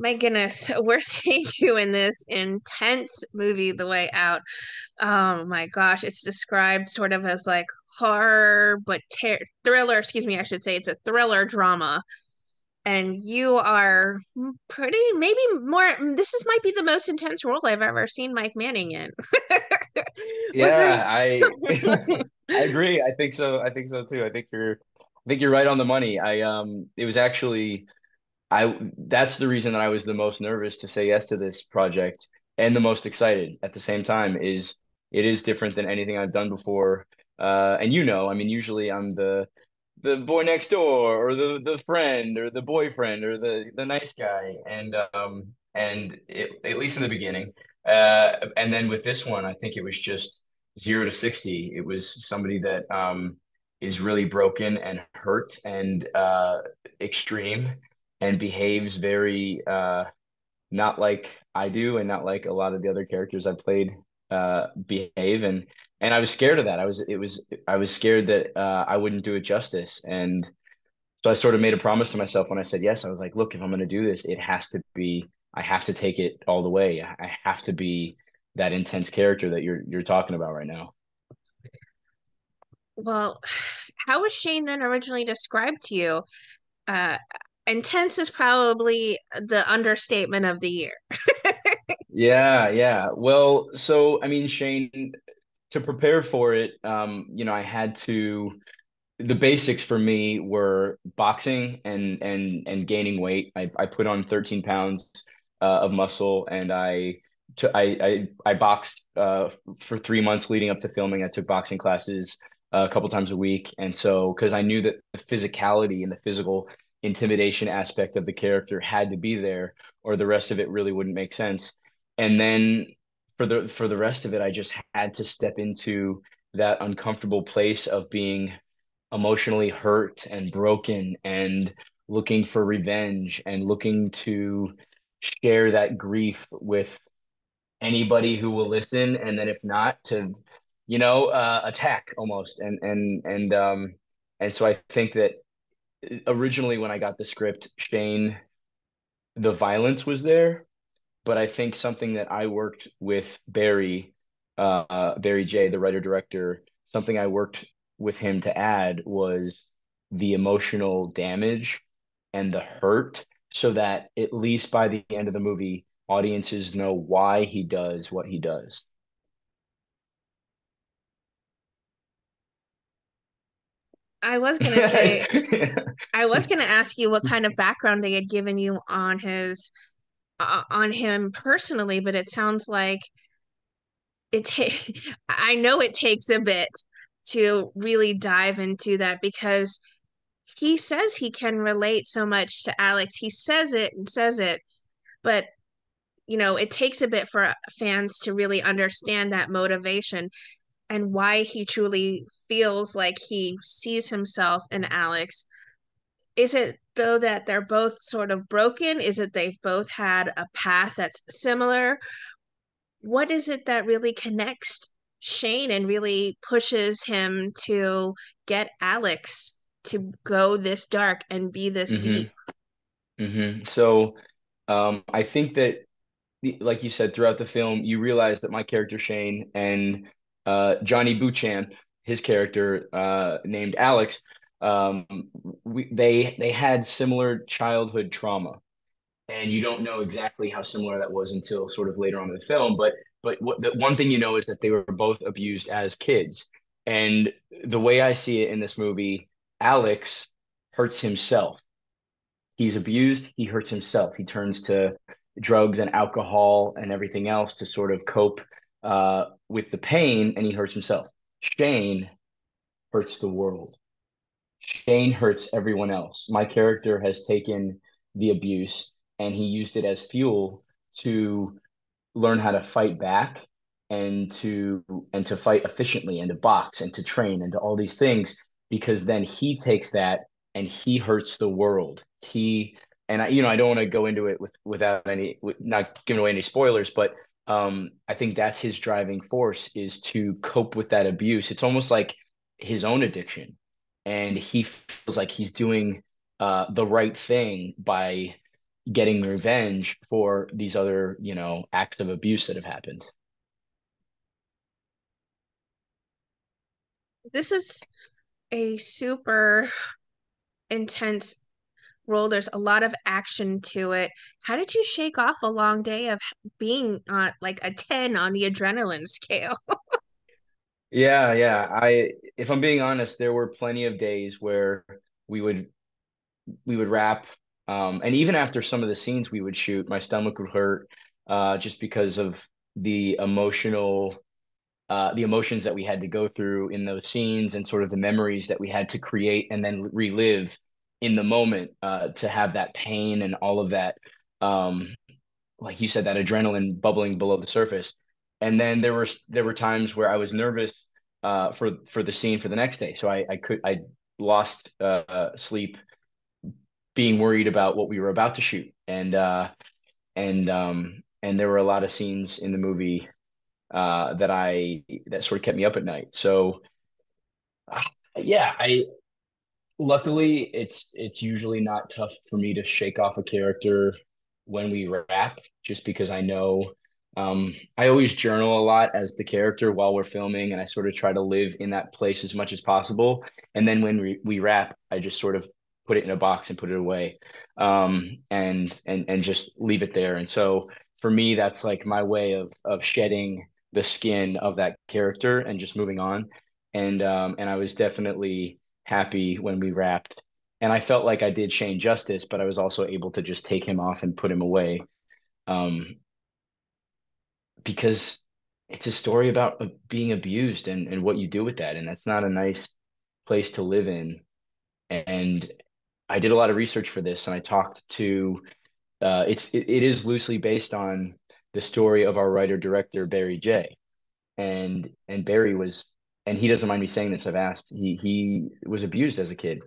My goodness, we're seeing you in this intense movie, The Way Out. Oh my gosh, it's described sort of as like horror, but ter thriller, excuse me, I should say it's a thriller drama. And you are pretty, maybe more, this is might be the most intense role I've ever seen Mike Manning in. Was there, Yeah, I I agree. I think so. I think so too. I think you're right on the money. It was actually I that's the reason that I was the most nervous to say yes to this project and the most excited at the same time is it is different than anything I've done before. And I mean, usually I'm the boy next door or the friend or the boyfriend or the nice guy at least in the beginning. And then with this one, I think it was just 0 to 60. It was somebody that is really broken and hurt and extreme and behaves very not like I do and not like a lot of the other characters I played behave and I was scared of that. I was scared that I wouldn't do it justice. And so I sort of made a promise to myself when I said yes. I was like, look, if I'm going to do this, it has to be I have to take it all the way. I have to be that intense character that you're talking about right now. well, how was Shane then originally described to you? Uh, Intense is probably the understatement of the year. Yeah, yeah. Well, so I mean, Shane, to prepare for it, I had to the basics for me were boxing and gaining weight. I put on 13 pounds of muscle and I boxed for 3 months leading up to filming. I took boxing classes a couple times a week. And so because I knew that the physicality and the physical intimidation aspect of the character had to be there or the rest of it really wouldn't make sense. And then for the rest of it, I just had to step into that uncomfortable place of being emotionally hurt and broken and looking for revenge and looking to share that grief with anybody who will listen, and then if not to attack almost. And so I think that originally when I got the script, Shane, the violence was there, but I think something that I worked with Barry J, the writer director, something I worked with him to add was the emotional damage and the hurt, so that at least by the end of the movie, audiences know why he does what he does. I was gonna say, I was gonna ask you what kind of background they had given you on on him personally, but it sounds like I know it takes a bit to really dive into that because he says he can relate so much to Alex. He says it and says it, but it takes a bit for fans to really understand that motivation and why he truly feels like he sees himself in Alex. Is it though that they're both sort of broken? Is it they've both had a path that's similar? What is it that really connects Shane and really pushes him to get Alex to go this dark and be this hmm deep? So I think that like you said, throughout the film, you realize that my character Shane and Johnny Buchan, his character named Alex, um, they had similar childhood trauma, and you don't know exactly how similar that was until sort of later on in the film. But the one thing you know is that they were both abused as kids, and the way I see it in this movie, Alex hurts himself. He's abused, he hurts himself. He turns to drugs and alcohol and everything else to sort of cope with the pain, and he hurts himself. Shane hurts the world. Shane hurts everyone else. My character has taken the abuse and he used it as fuel to learn how to fight back and to fight efficiently and to box and to train and to all these things, because then he takes that and he hurts the world. I don't want to go into it without not giving away any spoilers, but I think that's his driving force, is to cope with that abuse. It's almost like his own addiction, and he feels like he's doing the right thing by getting revenge for these other, acts of abuse that have happened. This is a super intense role. There's a lot of action to it. How did you shake off a long day of being like a 10 on the adrenaline scale? Yeah, yeah. If I'm being honest, there were plenty of days where we would we would wrap, and even after some of the scenes we would shoot, my stomach would hurt, just because of the emotional, the emotions that we had to go through in those scenes and sort of the memories that we had to create and then relive in the moment, to have that pain and all of that, um, like you said, that adrenaline bubbling below the surface. And then there were times where I was nervous, for the scene for the next day. So I lost, sleep, being worried about what we were about to shoot. And there were a lot of scenes in the movie, that sort of kept me up at night. So, uh, yeah, I luckily it's usually not tough for me to shake off a character when we wrap, just because I know, I always journal a lot as the character while we're filming, and I sort of try to live in that place as much as possible. And then when we wrap, I just sort of put it in a box and put it away, and just leave it there. And so for me, that's like my way of shedding the skin of that character and just moving on. And I was definitely happy when we wrapped. And I felt like I did Shane justice, but I was also able to just take him off and put him away, um, because it's a story about, being abused, and what you do with that. And that's not a nice place to live in. And I did a lot of research for this, and I talked to, it is loosely based on the story of our writer director Barry J. And Barry was, and he doesn't mind me saying this, I've asked, he was abused as a kid.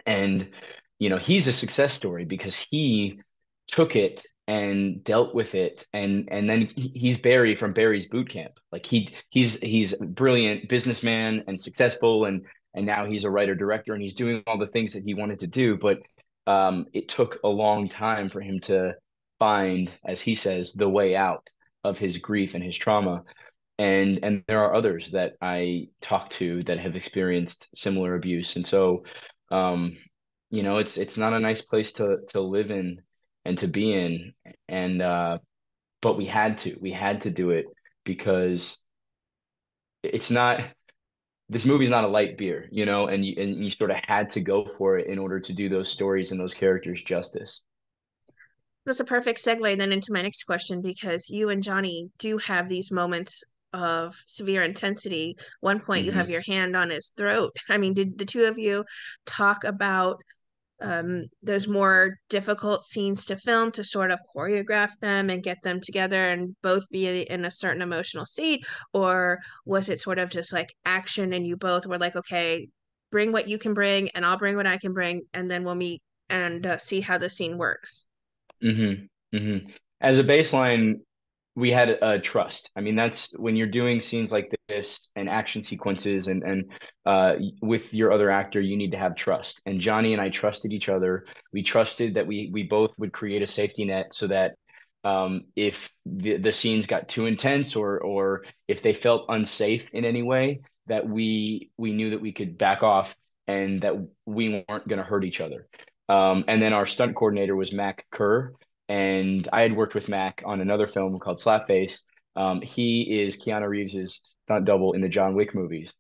And, he's a success story because he took it and dealt with it. And then he's Barry from Barry's Boot Camp. Like he's a brilliant businessman and successful, and now he's a writer director, and he's doing all the things that he wanted to do. But, it took a long time for him to find, as he says, the way out of his grief and his trauma. And there are others that I talk to that have experienced similar abuse. And so, um, it's not a nice place to live in and to be in. And but we had to do it because it's not this movie's not a light beer, and you sort of had to go for it in order to do those stories and those characters justice. That's a perfect segue then into my next question because you and Johnny do have these moments of severe intensity. One point you have Hmm. your hand on his throat. I mean, did the two of you talk about those more difficult scenes to film to sort of choreograph them and get them together and both be in a certain emotional state? Or was it sort of just like action and you both were like, okay, bring what you can bring and I'll bring what I can bring and then we'll meet and see how the scene works? Hmm. Hmm. As a baseline, we had a trust. I mean, that's when you're doing scenes like this and action sequences, and with your other actor, you need to have trust. And Johnny and I trusted each other. We trusted that we both would create a safety net so that, if the scenes got too intense, or if they felt unsafe in any way, that we knew that we could back off and that we weren't going to hurt each other. And then our stunt coordinator was Mac Kerr, and I had worked with Mac on another film called Slapface. He is Keanu Reeves's stunt double in the John Wick movies,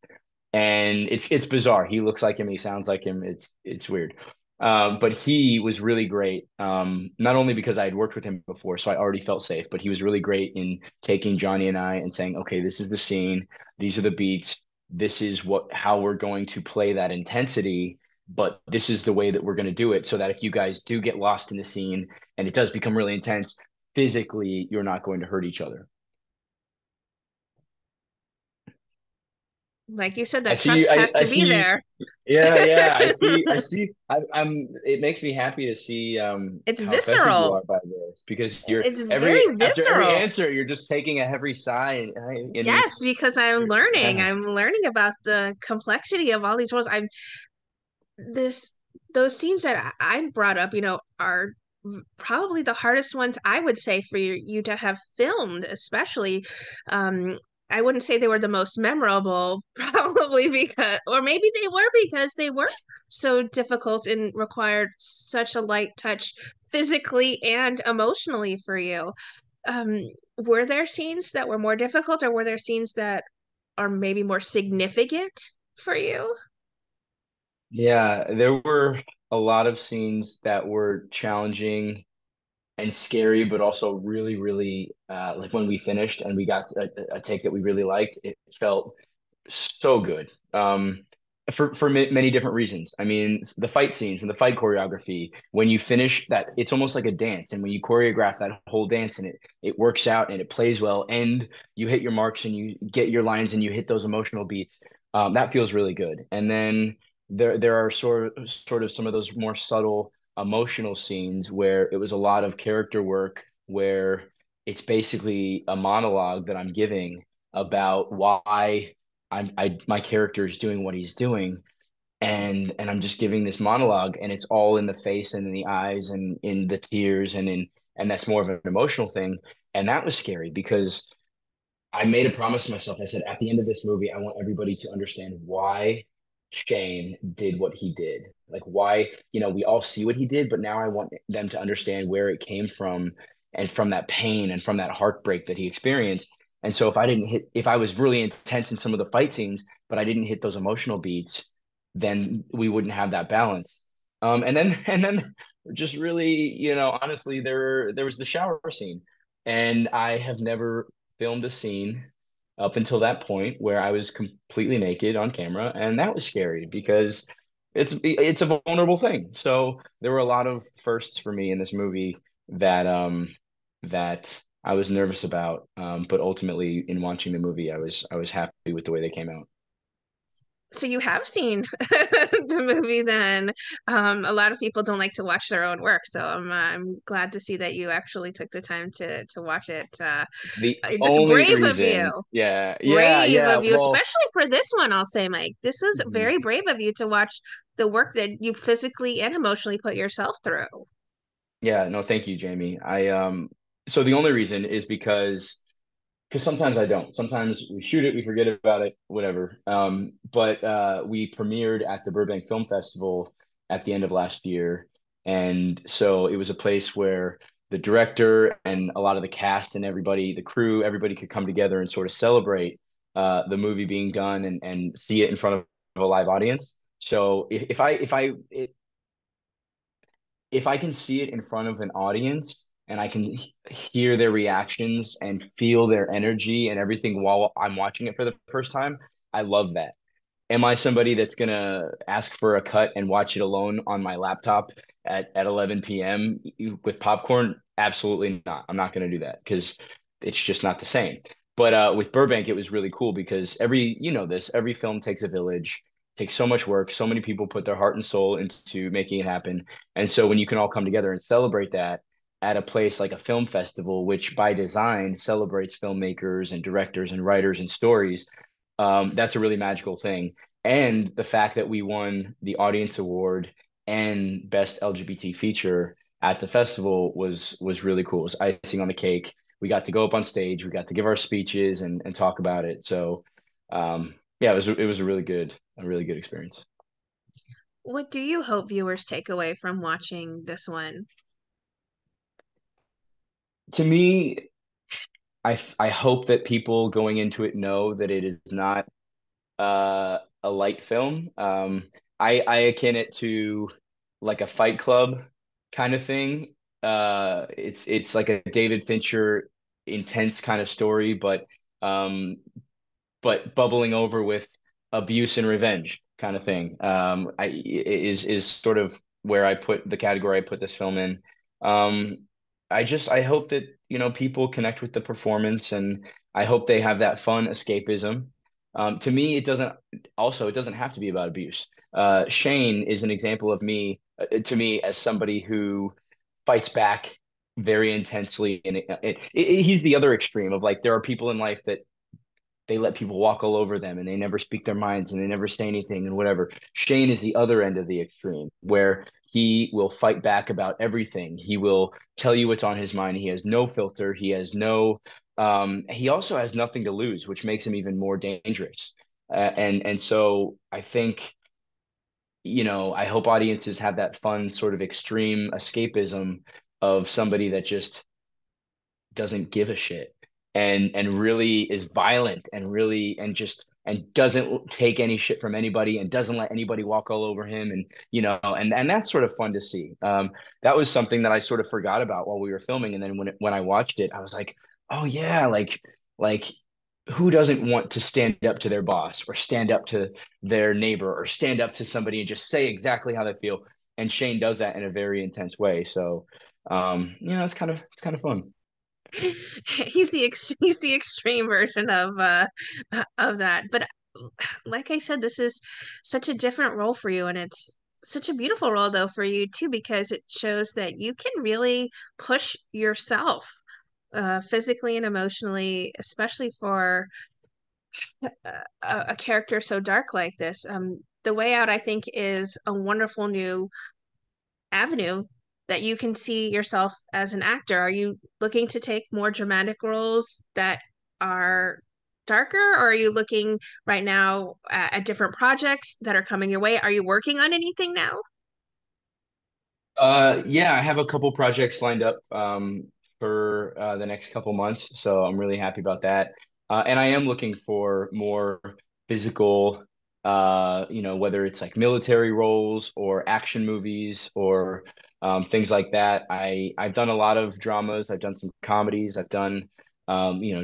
and it's bizarre. He looks like him, he sounds like him. It's weird. But he was really great. Not only because I had worked with him before, so I already felt safe, but he was really great in taking Johnny and I and saying, "Okay, this is the scene. These are the beats. This is how we're going to play that intensity." But this is the way that we're going to do it so that if you guys do get lost in the scene and it does become really intense, physically, you're not going to hurt each other. Like you said, I that see you. trust has I to be see. there. Yeah, yeah. I see. I see. I'm. It makes me happy to see, It's how affected you visceral. are by this, because you're It's very every after every visceral. answer, you're just taking a heavy sigh, and you. Yes, because I'm learning. Yeah. I'm learning about the complexity of all these roles. I'm this those scenes that I brought up, are probably the hardest ones I would say for you to have filmed, especially. Um, I wouldn't say they were the most memorable, probably because, or maybe they were because they were so difficult and required such a light touch physically and emotionally for you. Um, were there scenes that were more difficult, or were there scenes that are maybe more significant for you? Yeah, there were a lot of scenes that were challenging and scary, but also really, really like when we finished and we got a take that we really liked, it felt so good. For many different reasons. I mean, the fight scenes and the fight choreography, when you finish that, it's almost like a dance. And when you choreograph that whole dance and it works out and it plays well, and you hit your marks and you get your lines and you hit those emotional beats, that feels really good. And then there are sort of some of those more subtle emotional scenes where it was a lot of character work, where it's basically a monologue that I'm giving about why my character is doing what he's doing, and I'm just giving this monologue, and it's all in the face and in the eyes and in the tears and that's more of an emotional thing. And that was scary because I made a promise to myself. I said, at the end of this movie, I want everybody to understand why Shane did what he did. Like why, we all see what he did, but now I want them to understand where it came from, and from that pain and from that heartbreak that he experienced. And so if I was really intense in some of the fight scenes, but I didn't hit those emotional beats, then we wouldn't have that balance. And then just really, honestly, there was the shower scene, and I have never filmed a scene up until that point where I was completely naked on camera, and that was scary because it's a vulnerable thing. So there were a lot of firsts for me in this movie that I was nervous about, but ultimately in watching the movie, I was happy with the way they came out. So you have seen the movie then. A lot of people don't like to watch their own work, so I'm glad to see that you actually took the time to watch it. The That's only brave of you. reason, yeah, yeah, Brave yeah. of you, Well, especially for this one, I'll say, Mike. This is mhm. very brave of you to watch the work that you physically and emotionally put yourself through. Yeah, no, thank you, Jamie. So the only reason is because sometimes I don't. Sometimes we shoot it, we forget about it, whatever. But we premiered at the Burbank Film Festival at the end of last year, and so it was a place where the director and a lot of the cast and everybody, the crew, everybody could come together and sort of celebrate the movie being done and see it in front of a live audience. So if I can see it in front of an audience and I can hear their reactions and feel their energy and everything while I'm watching it for the first time, I love that. Am I somebody that's gonna ask for a cut and watch it alone on my laptop at 11 p.m. with popcorn? Absolutely not. I'm not gonna do that because it's just not the same. But with Burbank, it was really cool because every film takes a village, takes so much work, so many people put their heart and soul into making it happen. And so when you can all come together and celebrate that at a place like a film festival, which by design celebrates filmmakers and directors and writers and stories, that's a really magical thing. And the fact that we won the audience award and best LGBT feature at the festival was really cool. It was icing on the cake. We got to go up on stage, we got to give our speeches and talk about it. So yeah, it was a really good experience. What do you hope viewers take away from watching this one? To me, I hope that people going into it know that it is not a light film. I akin it to like a Fight Club kind of thing. It's like a David Fincher intense kind of story, um, but bubbling over with abuse and revenge kind of thing. Is sort of where I put the category I put this film in. Um, I hope that people connect with the performance, and I hope they have that fun escapism. To me, it doesn't have to be about abuse. Shane is an example of me, to me, as somebody who fights back very intensely, and he's the other extreme of like there are people in life that they let people walk all over them and they never speak their minds and they never say anything and whatever. Shane is the other end of the extreme where he will fight back about everything. He will tell you what's on his mind. He has no filter. He has no he also has nothing to lose, which makes him even more dangerous. And so I think, I hope audiences have that fun sort of extreme escapism of somebody that just doesn't give a shit and really is violent and really and doesn't take any shit from anybody and doesn't let anybody walk all over him, and and that's sort of fun to see. That was something that I sort of forgot about while we were filming, and then when I watched it I was like, oh yeah, like who doesn't want to stand up to their boss or stand up to their neighbor or stand up to somebody and just say exactly how they feel? And Shane does that in a very intense way. So it's kind of fun. He's the extreme version of that. But like I said, this is such a different role for you, and it's such a beautiful role though for you too, because it shows that you can really push yourself physically and emotionally, especially for a character so dark like this. The Way Out, I think, is a wonderful new avenue that you can see yourself as an actor. Are you looking to take more dramatic roles that are darker, or are you looking right now at different projects that are coming your way? Are you working on anything now? Yeah, I have a couple projects lined up for the next couple months, so I'm really happy about that. And I am looking for more physical, whether it's like military roles or action movies or things like that. I've done a lot of dramas. I've done some comedies. I've done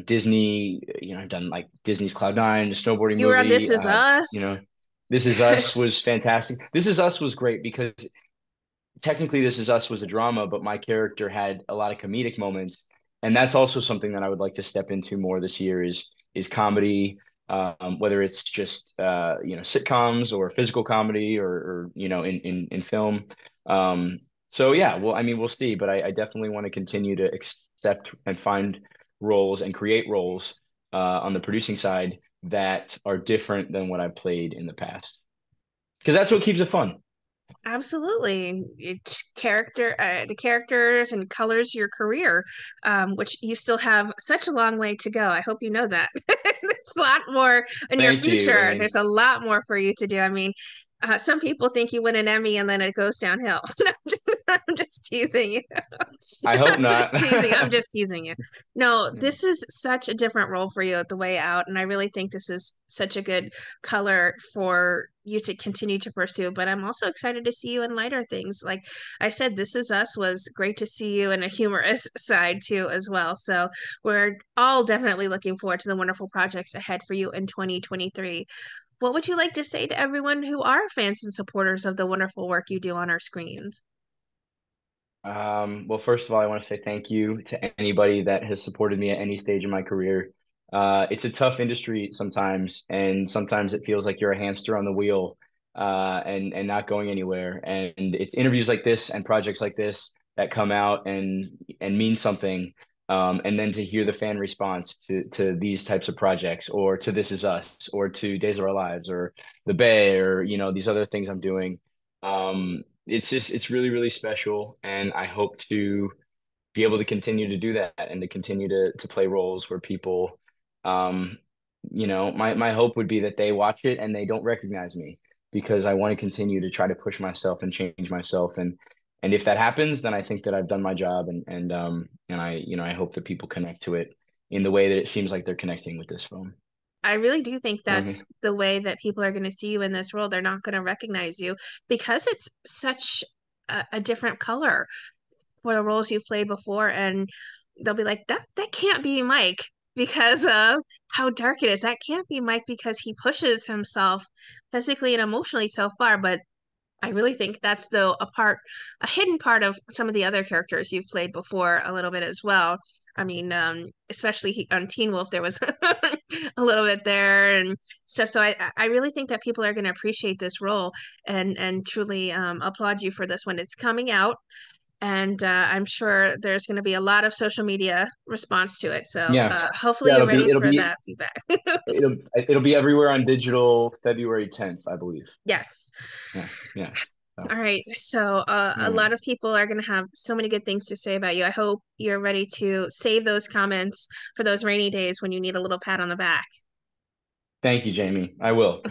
Disney. I've done like Disney's Cloud9, the snowboarding You were on This movie. Is Us. This Is Us was fantastic. This Is Us was great because technically This Is Us was a drama, but my character had a lot of comedic moments, and that's also something that I would like to step into more this year is comedy, whether it's just sitcoms or physical comedy or in film. So yeah, well, I mean, we'll see, but I definitely want to continue to accept and find roles and create roles on the producing side that are different than what I've played in the past, because that's what keeps it fun. Absolutely. The characters and colors your career, which you still have such a long way to go. I hope you know that. There's a lot more in your Thank you. I future. mean, There's a lot more for you to do. I mean, some people think you win an Emmy and then it goes downhill. I'm just teasing you. I hope I'm not. just teasing. I'm just teasing you. No, Yeah. this is such a different role for you at The Way Out, and I really think this is such a good color for you to continue to pursue. But I'm also excited to see you in lighter things. Like I said, This Is Us was great to see you in a humorous side too, as well. So we're all definitely looking forward to the wonderful projects ahead for you in 2023. What would you like to say to everyone who are fans and supporters of the wonderful work you do on our screens? Well, first of all, I want to say thank you to anybody that has supported me at any stage in my career. It's a tough industry sometimes, and sometimes it feels like you're a hamster on the wheel, and not going anywhere. And it's interviews like this and projects like this that come out and mean something. And then to hear the fan response to these types of projects, or to This Is Us, or to Days of Our Lives, or The Bay, or these other things I'm doing. It's really, really special, and I hope to be able to continue to do that and to continue to play roles where people, um, my hope would be that they watch it and they don't recognize me, because I want to continue to try to push myself and change myself. And if that happens, then I think that I've done my job, and I hope that people connect to it in the way that it seems like they're connecting with this film. I really do think that's Okay. the way that people are going to see you in this role. They're not going to recognize you because it's such a different color for the roles you've played before, and they'll be like, that can't be Mike because of how dark it is. That can't be Mike because he pushes himself physically and emotionally so far. But I really think that's a hidden part of some of the other characters you've played before a little bit as well. I mean, especially on Teen Wolf, there was a little bit there and stuff. So I really think that people are going to appreciate this role and truly applaud you for this when it's coming out. and I'm sure there's going to be a lot of social media response to it. So Yeah. hopefully Yeah, you're it'll be ready it'll for be that feedback. it'll be everywhere on digital February 10th, I believe. Yes. Yeah. Yeah. So, All right. So all a right. lot of people are going to have so many good things to say about you. I hope you're ready to save those comments for those rainy days when you need a little pat on the back. Thank you, Jamie. I will.